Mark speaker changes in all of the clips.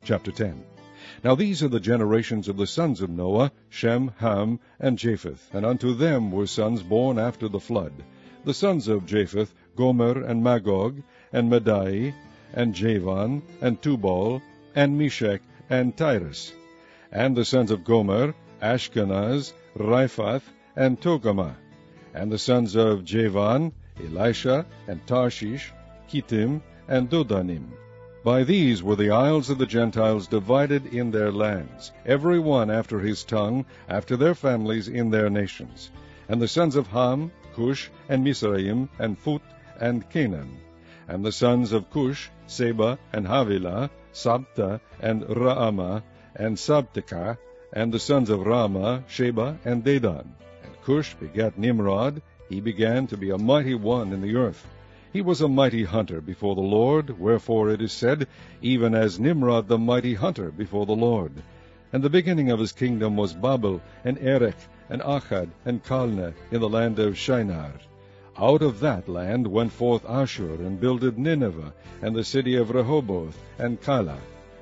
Speaker 1: Chapter 10. Now these are the generations of the sons of Noah, Shem, Ham, and Japheth, and unto them were sons born after the flood. The sons of Japheth, Gomer, and Magog, and Madai, and Javan, and Tubal, and Meshech, and Tyrus. And the sons of Gomer, Ashkenaz, Riphath, and Togarmah. And the sons of Javan, Elisha, and Tarshish, Kittim, and Dodanim. By these were the isles of the Gentiles divided in their lands, every one after his tongue, after their families in their nations. And the sons of Ham, Cush, and Mizraim, and Phut, and Canaan. And the sons of Cush, Seba, and Havilah, Sabta, and Raamah, and Sabteka. And the sons of Raamah, Sheba, and Dedan. And Cush begat Nimrod. He began to be a mighty one in the earth. He was a mighty hunter before the Lord, wherefore it is said, even as Nimrod the mighty hunter before the Lord. And the beginning of his kingdom was Babel, and Erech, and Akkad, and Calneh, in the land of Shinar. Out of that land went forth Ashur, and builded Nineveh, and the city of Rehoboth, and Calah.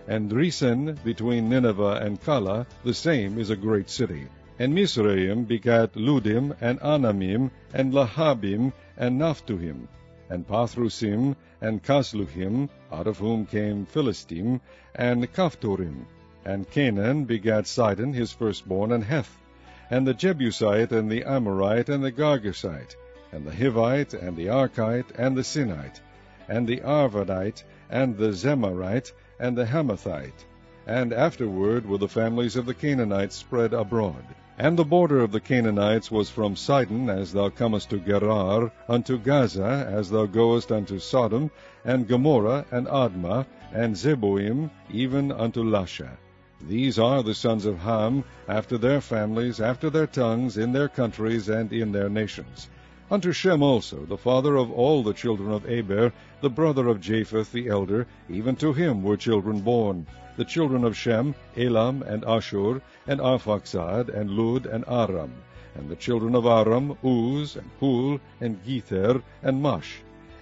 Speaker 1: And Resen, between Nineveh and Calah, the same is a great city. And Mizraim begat Ludim, and Anamim, and Lahabim, and Naphtuhim, and Pathrusim, and Casluhim, out of whom came Philistim, and Caphtorim. And Canaan begat Sidon his firstborn, and Heth, and the Jebusite, and the Amorite, and the Girgashite, and the Hivite, and the Archite, and the Sinite, and the Arvadite, and the Zemarite, and the Hamathite. And afterward were the families of the Canaanites spread abroad. And the border of the Canaanites was from Sidon, as thou comest to Gerar, unto Gaza, as thou goest unto Sodom, and Gomorrah, and Admah, and Zeboim, even unto Lasha. These are the sons of Ham, after their families, after their tongues, in their countries, and in their nations. Unto Shem also, the father of all the children of Eber, the brother of Japheth the elder, even to him were children born. The children of Shem, Elam, and Ashur, and Arphaxad, and Lud, and Aram. And the children of Aram, Uz, and Hul, and Gether, and Mash.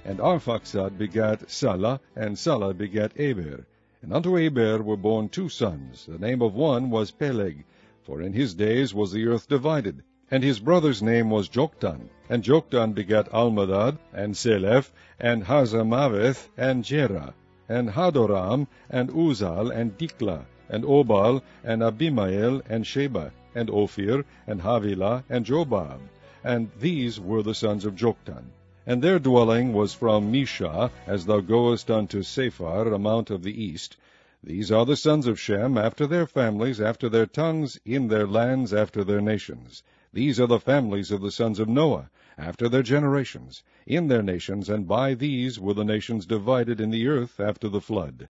Speaker 1: And Arphaxad begat Salah, and Salah begat Eber. And unto Eber were born 2 sons. The name of one was Peleg, for in his days was the earth divided. And his brother's name was Joktan. And Joktan begat Almadad, and Seleph, and Hazamaveth, and Jerah, and Hadoram, and Uzal, and Dikla, and Obal, and Abimael, and Sheba, and Ophir, and Havilah, and Jobab. And these were the sons of Joktan. And their dwelling was from Misha, as thou goest unto Sephar, a mount of the east. These are the sons of Shem, after their families, after their tongues, in their lands, after their nations. These are the families of the sons of Noah, after their generations, in their nations, and by these were the nations divided in the earth after the flood.